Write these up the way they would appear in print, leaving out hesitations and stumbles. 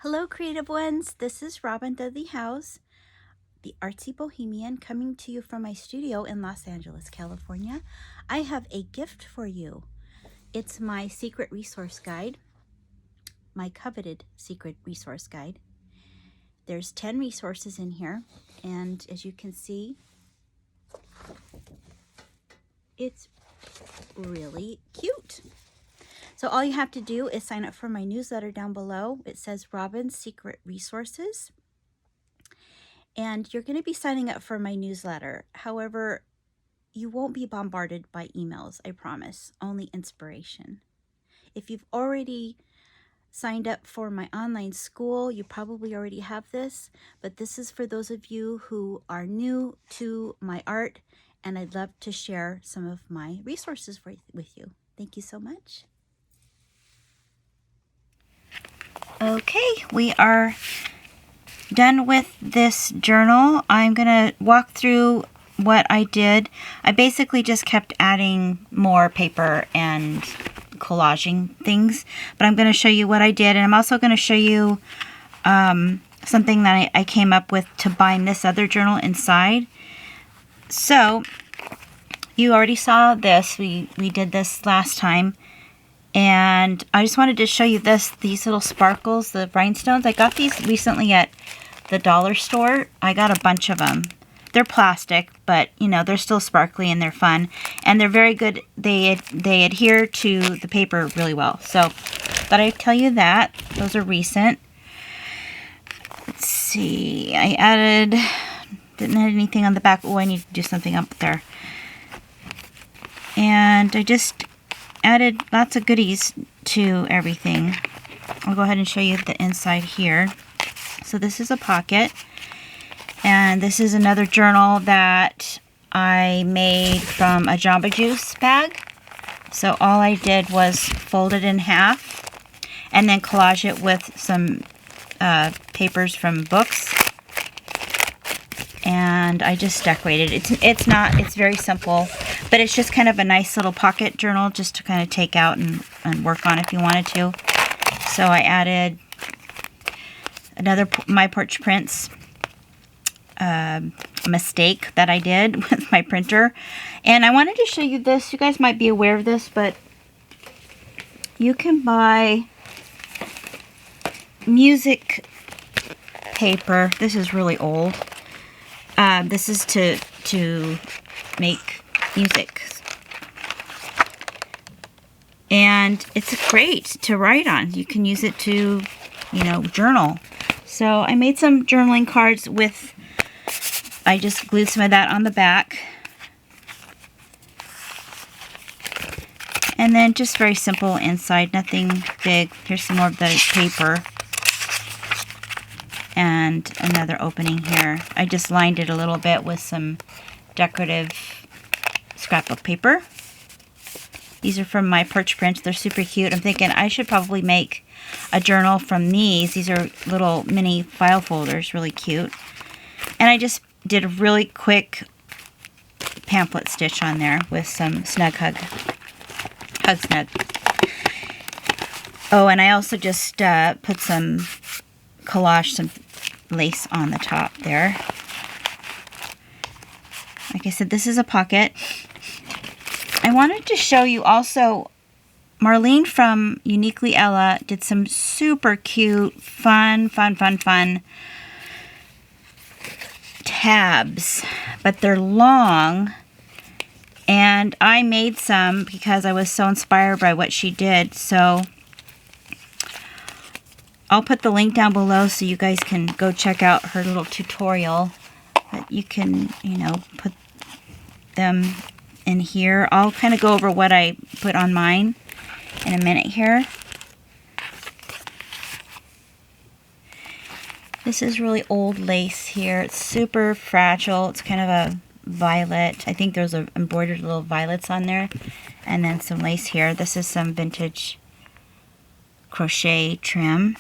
Hello, creative ones. This is Robin Dudley House, the artsy bohemian, coming to you from my studio in Los Angeles, California. I have a gift for you. It's my secret resource guide, my coveted secret resource guide. There's 10 resources in here, and as you can see, it's really cute. So all you have to do is sign up for my newsletter down below. It says Robin's Secret Resources. And you're going to be signing up for my newsletter. However, you won't be bombarded by emails, I promise. Only inspiration. If you've already signed up for my online school, you probably already have this, but this is for those of you who are new to my art, and I'd love to share some of my resources with you. Thank you so much. Okay, we are done with this journal. I'm going to walk through what I did. I basically just kept adding more paper and collaging things, but I'm going to show you what I did, and I'm also going to show you something that I came up with to bind this other journal inside. So you already saw this. We did this last time. And I just wanted to show you these little sparkles, the rhinestones. I got these recently at the dollar store. I got a bunch of them. They're plastic, but you know, they're still sparkly and they're fun. And they're very good. They adhere to the paper really well. So thought I'd tell you that. Those are recent. Let's see. Didn't add anything on the back. Oh, I need to do something up there. And I just added lots of goodies to everything. I'll go ahead and show you the inside here. So this is a pocket, and this is another journal that I made from a Jamba Juice bag. So all I did was fold it in half and then collage it with some papers from books, and I just decorated it. It's very simple, but it's just kind of a nice little pocket journal just to kind of take out and work on if you wanted to. So I added another My Porch Prints mistake that I did with my printer. And I wanted to show you this. You guys might be aware of this, but you can buy music paper. This is really old. This is to make music. And it's great to write on. You can use it to, journal. So I made some journaling cards with, I just glued some of that on the back. And then just very simple inside, nothing big. Here's some more of the paper. And another opening here. I just lined it a little bit with some decorative scrapbook paper. These are from My Porch Prints. They're super cute. I'm thinking I should probably make a journal from these. These are little mini file folders, really cute. And I just did a really quick pamphlet stitch on there with some Snug Hug Snug. Oh, and I also just put some lace on the top there. Like I said, this is a pocket. I wanted to show you also, Marlene from Uniquely Ella did some super cute, fun tabs, but they're long, and I made some because I was so inspired by what she did. So I'll put the link down below so you guys can go check out her little tutorial. But you can, put them in here. I'll kind of go over what I put on mine in a minute here. This is really old lace here. It's super fragile. It's kind of a violet. I think there's embroidered little violets on there. And then some lace here. This is some vintage crochet trim,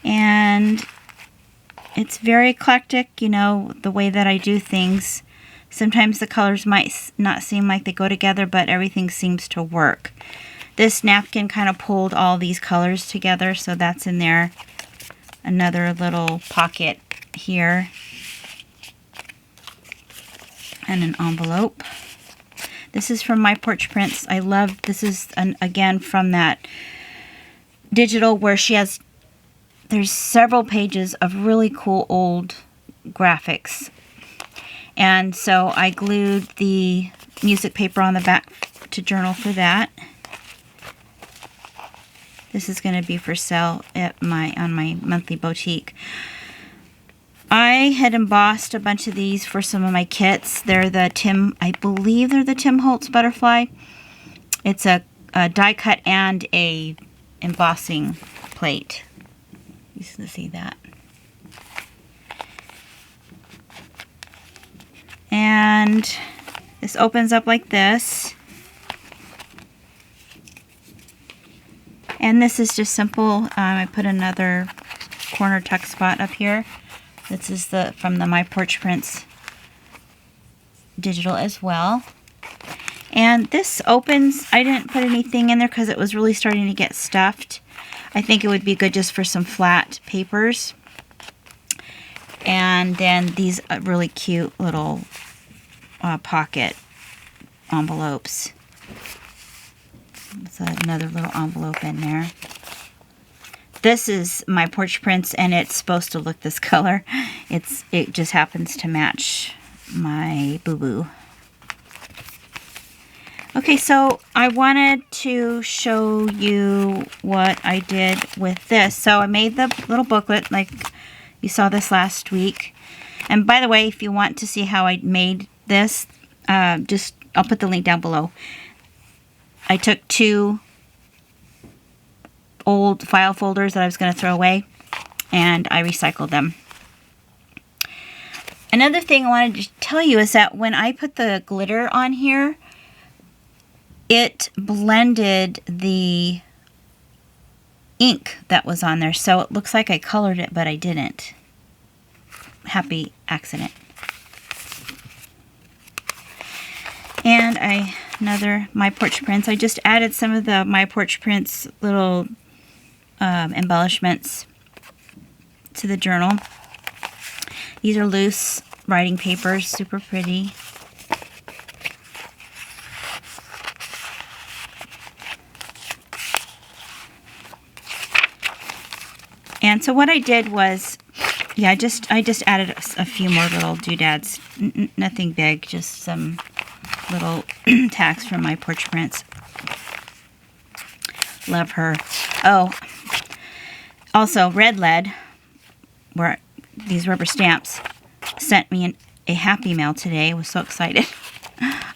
and it's very eclectic, the way that I do things. Sometimes the colors might not seem like they go together, but everything seems to work. This napkin kind of pulled all these colors together, so that's in there. another little pocket here, and an envelope. This is from my Porch Prints. I love, this is again from that digital where there's several pages of really cool old graphics. And so I glued the music paper on the back to journal for that. This is going to be for sale at on my monthly boutique. I had embossed a bunch of these for some of my kits. They're the I believe they're the Tim Holtz butterfly. It's a die cut and a embossing plate. You can see that. And this opens up like this. And this is just simple. I put another corner tuck spot up here. This is from the My Porch Prints digital as well. And this opens, I didn't put anything in there because it was really starting to get stuffed. I think it would be good just for some flat papers. And then these really cute little pocket envelopes. There's another little envelope in there. This is my Porch Prints, and it's supposed to look this color. It just happens to match my boo-boo. Okay, so I wanted to show you what I did with this. So I made the little booklet, like you saw this last week. And by the way, if you want to see how I made this, I'll put the link down below. I took 2 old file folders that I was going to throw away, and I recycled them. Another thing I wanted to tell you is that when I put the glitter on here, it blended the ink that was on there, so it looks like I colored it, but I didn't. Happy accident. And another My Porch Prints. I just added some of the My Porch Prints little embellishments to the journal. These are loose writing papers, super pretty. And so what I did was, yeah, I just added a few more little doodads. Nothing big, just some little tags from My Porch Prints. Love her. Oh, also Red Lead, where these rubber stamps, sent me a happy mail today. I was so excited.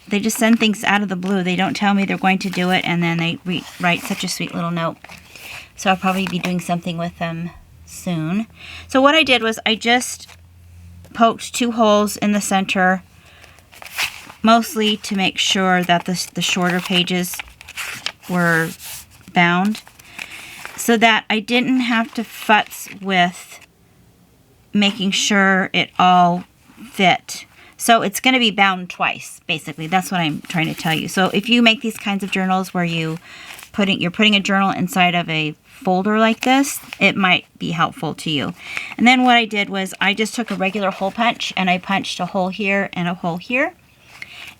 They just send things out of the blue. They don't tell me they're going to do it, and then they write such a sweet little note. So I'll probably be doing something with them soon. So what I did was I just poked 2 holes in the center, mostly to make sure that the shorter pages were bound, so that I didn't have to futz with making sure it all fit. So it's going to be bound twice, basically. That's what I'm trying to tell you. So if you make these kinds of journals where you're putting a journal inside of a folder like this, it might be helpful to you. And then what I did was I just took a regular hole punch, and I punched a hole here and a hole here.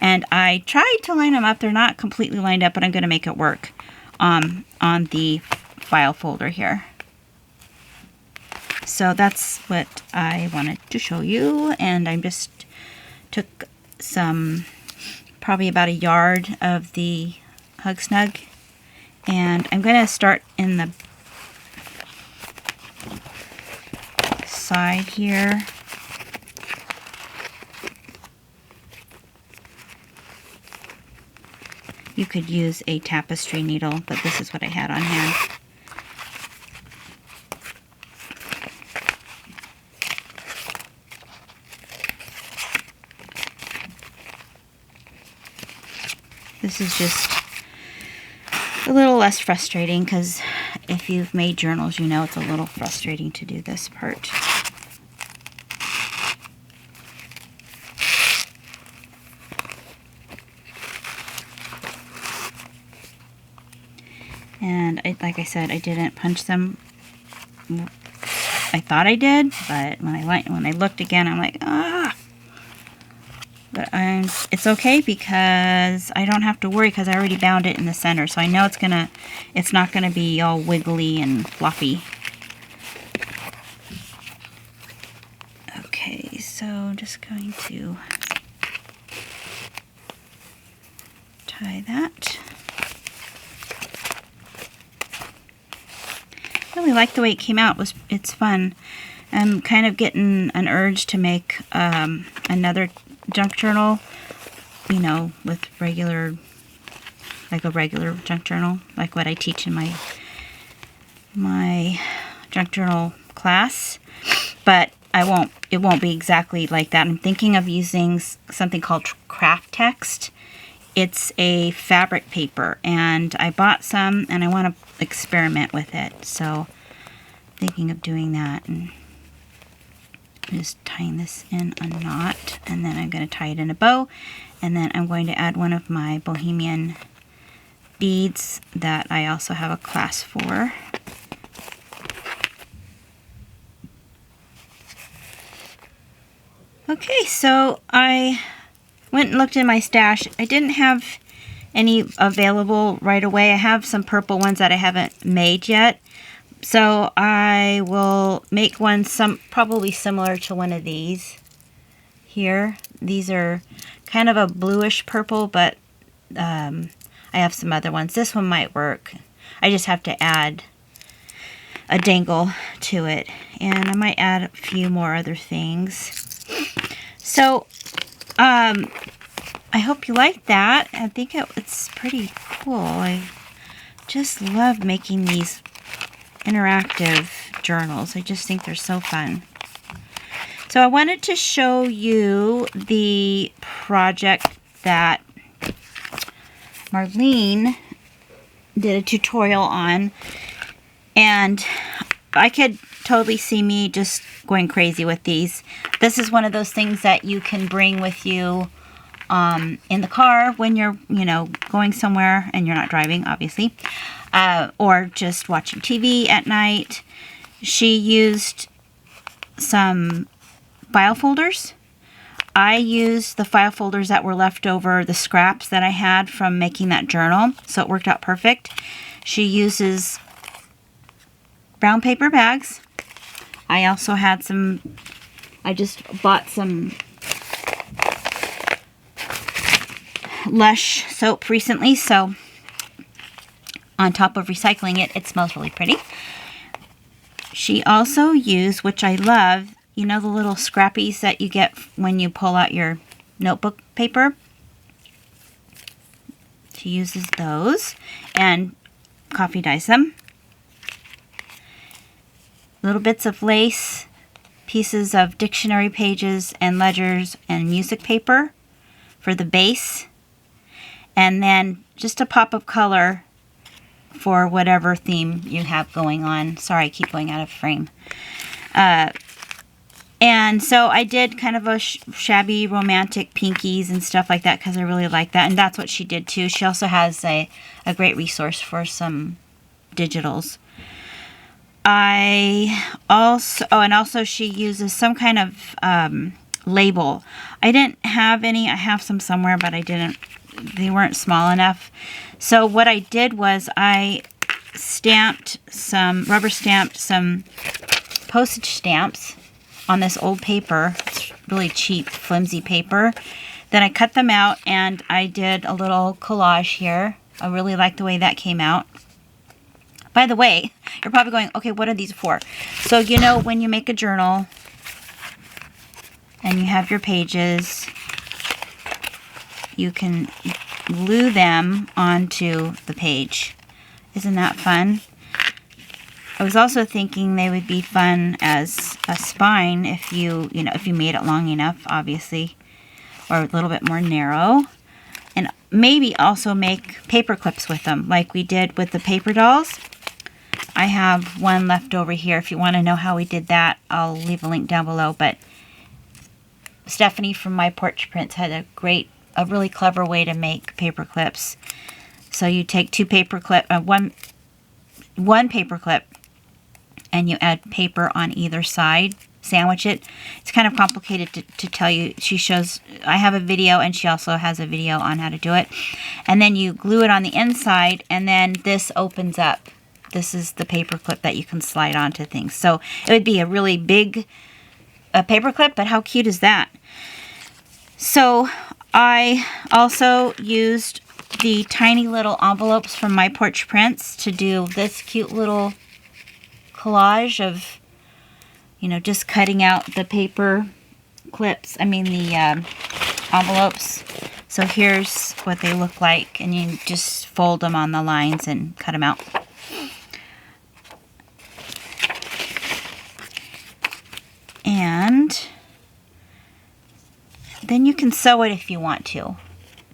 And I tried to line them up. They're not completely lined up, but I'm going to make it work on the file folder here. So that's what I wanted to show you. And I just took probably about a yard of the Hug Snug. And I'm going to start in the side here. You could use a tapestry needle, but this is what I had on hand. This is just a little less frustrating, because if you've made journals, you know it's a little frustrating to do this part. And like I said, I didn't punch them I thought I did, but when I looked again, I'm like, ah. But it's okay because I don't have to worry because I already bound it in the center. So I know it's not gonna be all wiggly and fluffy. Okay, so I'm just going to tie that. I really like the way it came out. It's fun. I'm kind of getting an urge to make another junk journal, you know, with a regular junk journal, like what I teach in my junk journal class. But it won't be exactly like that. I'm thinking of using something called Craft Text. It's a fabric paper, and I bought some, and I want to experiment with it. So, thinking of doing that, and just tying this in a knot, and then I'm going to tie it in a bow, and then I'm going to add one of my Bohemian beads that I also have a class for. Okay, so I went and looked in my stash. I didn't have any available right away. I have some purple ones that I haven't made yet. So I will make one probably similar to one of these here. These are kind of a bluish purple, but I have some other ones. This one might work. I just have to add a dangle to it. And I might add a few more other things. So, I hope you like that. I think it's pretty cool. I just love making these interactive journals. I just think they're so fun. So I wanted to show you the project that Marlene did a tutorial on, and I could totally see me just going crazy with these. This is one of those things that you can bring with you in the car when you're, going somewhere and you're not driving, obviously, or just watching TV at night. She used some file folders. I used the file folders that were left over, the scraps that I had from making that journal, so it worked out perfect. She uses brown paper bags. I also had I just bought some Lush soap recently, so on top of recycling it, it smells really pretty. She also used, which I love, the little scrappies that you get when you pull out your notebook paper. She uses those and coffee dyes them. Little bits of lace, pieces of dictionary pages and ledgers and music paper for the base. And then just a pop of color for whatever theme you have going on. Sorry, I keep going out of frame. And so I did kind of a shabby romantic pinkies and stuff like that because I really like that. And that's what she did too. She also has a great resource for some digitals. Also she uses some kind of label. I didn't have any. I have some somewhere, but they weren't small enough. So what I did was I rubber stamped some postage stamps on this old paper. It's really cheap, flimsy paper. Then I cut them out and I did a little collage here. I really like the way that came out. By the way, you're probably going, okay, what are these for? So, when you make a journal and you have your pages, you can glue them onto the page. Isn't that fun? I was also thinking they would be fun as a spine if you made it long enough, obviously, or a little bit more narrow. And maybe also make paper clips with them like we did with the paper dolls. I have one left over here. If you want to know how we did that, I'll leave a link down below. But Stephanie from my Porch Prints had a really clever way to make paper clips. So you take one paper clip, and you add paper on either side, sandwich it. It's kind of complicated to tell you. I have a video, and she also has a video on how to do it. And then you glue it on the inside, and then this opens up. This is the paper clip that you can slide onto things. So it would be a really big paper clip, but how cute is that? So I also used the tiny little envelopes from my Porch Prints to do this cute little collage of, you know, just cutting out the paper clips, the envelopes. So here's what they look like, and you just fold them on the lines and cut them out. And then you can sew it if you want to.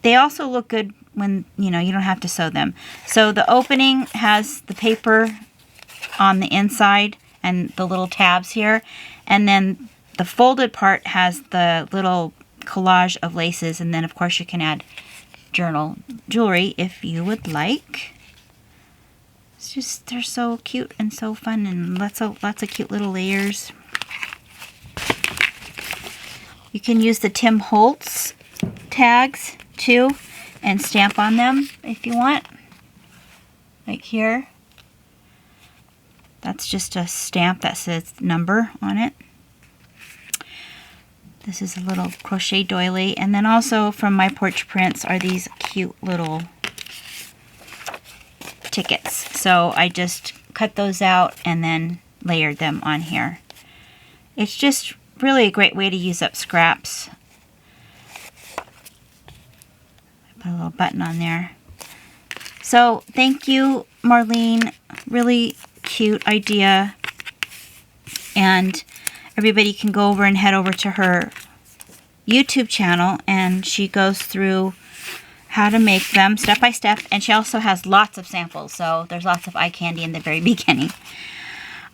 They also look good when, you know, you don't have to sew them. So the opening has the paper on the inside and the little tabs here. And then the folded part has the little collage of laces. And then, of course, you can add journal jewelry if you would like. It's just, they're so cute and so fun, and lots of cute little layers. You can use the Tim Holtz tags too and stamp on them if you want. Like here. That's just a stamp that says number on it. This is a little crochet doily. And then also from my Porch Prints are these cute little tickets. So I just cut those out and then layered them on here. It's just really a great way to use up scraps. Put a little button on there. So thank you, Marlene. Really cute idea. And everybody can go over and head over to her YouTube channel, and she goes through how to make them step by step. And she also has lots of samples, so there's lots of eye candy in the very beginning.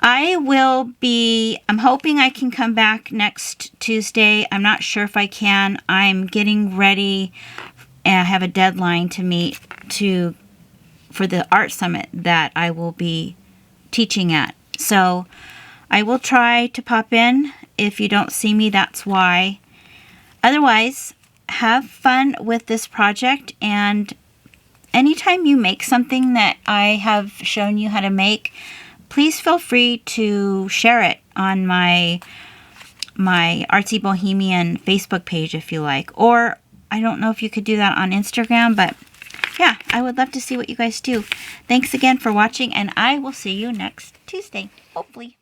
I'm hoping I can come back next Tuesday. I'm not sure if I can. I'm getting ready, and I have a deadline to meet for the art summit that I will be teaching at. So I will try to pop in. If you don't see me, that's why. Otherwise, have fun with this project, and anytime you make something that I have shown you how to make, please feel free to share it on my Artsy Bohemian Facebook page if you like. Or I don't know if you could do that on Instagram, but yeah, I would love to see what you guys do. Thanks again for watching, and I will see you next Tuesday, hopefully.